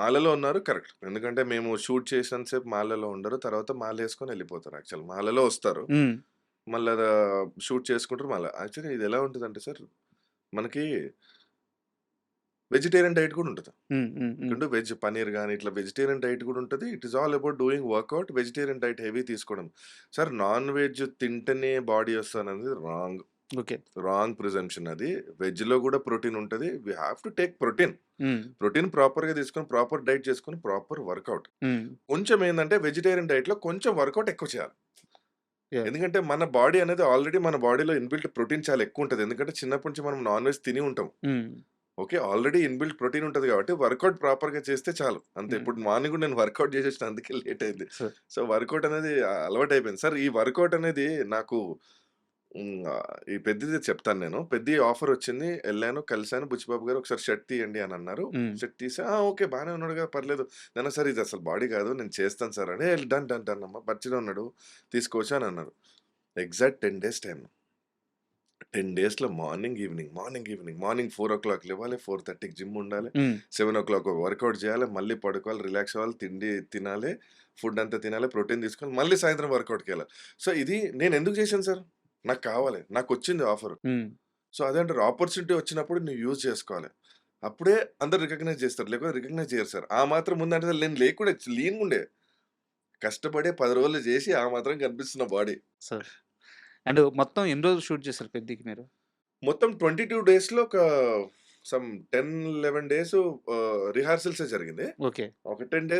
మాలలో ఉన్నారు కరెక్ట్. ఎందుకంటే మేము షూట్ చేసినంత సేపు మాలలో ఉండరు. తర్వాత మాలేసుకొని ఎళ్ళిపోతారు యాక్చువల్. మాలలో వస్తారు. హ్మ్. మళ్ళా షూట్ చేసుకుంటారు మళ్ళా. యాక్చువల్‌గా ఇదెలా ఉంటదంటే సార్, మనకి వెజిటేరియన్ డైట్ గూడా ఉంటది. హ్మ్. హ్మ్. హ్మ్. ఎందుకంటే వెజ్ పన్నీర్ గాని, ఇట్లా వెజిటేరియన్ డైట్ గూడా ఉంటది. It is all about doing workout. Vegetarian diet heavy తీసుకోవడం. సార్ నాన్ వెజ్ తింటేనే బాడీ వస్తదనేది రాంగ్. ఓకే. రాంగ్ ప్రిజంప్షన్ అది. వెజ్‌లో గూడా ప్రోటీన్ ఉంటది. We have to take protein. Hmm. Protein ప్రాపర్‌గా తీసుకొని, ప్రాపర్ డైట్ చేసుకొని, ప్రాపర్ వర్కౌట్. హ్మ్. కొంచెం ఏందంటే వెజిటేరియన్ డైట్‌లో కొంచెం వర్కౌట్ ఎక్కువ చేయాలి. యాహ్! ఎందుకంటే మన బాడీ అనేది ఆల్రెడీ మన బాడీలో ఇన్‌బిల్ట్ ప్రోటీన్ చాలా ఎక్కువుంటది. ఎందుకంటే చిన్నప్పటి నుంచి మనం నాన్ వెజ్ తిని ఉంటాం. హ్మ్. ఓకే. ఆల్రెడీ ఇన్‌బిల్ట్ ప్రోటీన్ ఉంటది కాబట్టి వర్కౌట్ ప్రాపర్‌గా చేస్తే చాలు. అంతే. హ్మ్. ఇప్పుడు మార్నింగ్ కూడా నేను వర్కౌట్ చేసేసిన అందుకే లేట్ అయింది. సో సో, వర్కౌట్ అనేది అలవాటయిపోయింది. సార్ ఈ వర్కౌట్ అనేది నాకు ఈ పెద్దది చెప్తాను నేను. పెద్ది ఆఫరొచ్చింది. ఎళ్ళాను, కలిసాను. బుచ్చిబాబు గారు ఒకసారి షర్ట్ తీయండి అని అన్నారు. హ్మ్. షర్ట్ తీసా, ఆ! ఓకే. బానే ఉన్నాడుగా పర్లేదు. నాన్న సార్ ఇది అసలు బాడీ కాదు. నేను చేస్తాను సార్ అని, డన్, డన్, డన్ అమ్మా. మంచిగా ఉన్నాడు. తీసుకోవచ్చు అని అన్నారు. Exact 10 days time. 10 డేస్‌లో morning, evening, morning, evening, morning 4:00 లేవాలి, 4:30కి జిమ్ ఉండాలి, హ్మ్. 7:00 వర్కౌట్ చేయాలి, మళ్ళీ పడుకోవాలి, రిలాక్స్ అవ్వాలి, తిండి తినాలి, ఫుడ్ అంతా తినాలి, ప్రోటీన్ తీసుకోవాలి, మళ్ళీ సాయంత్రం వర్కౌట్‌కెళ్ళాలి. సో, ఇది నేను ఎందుకు చేశాను సార్? నాకు కావాలి. నాకొచ్చింది ఆఫర్. హ్మ్. సో, అదే అంటారు ఆపర్చునిటీ వచ్చినప్పుడు నువ్వు యూజ్ చేసుకోవాలి. అప్పుడే అందరూ రికగ్నైజ్ చేస్తారు. లేకపోతే రికగ్నైజ్ చేయరు సార్. ఆ మాత్రం ముందంటే అసలు నేను లేకుండే లీన్‌గుండే. కష్టపడి 10 రోజులు చేసి ఆ మాత్రం కనిపిస్తున్న బాడీ. సో అండ్ మొత్తం ఎన్ని రోజులు షూట్ చేశారు 'పెద్దికి' మీరు? మొత్తం 22 డేస్‌లో ఒక సమ్ 10, 11 డేస్ రిహార్సల్సే జరిగింది. ఓకే. ఒక 10 డేస్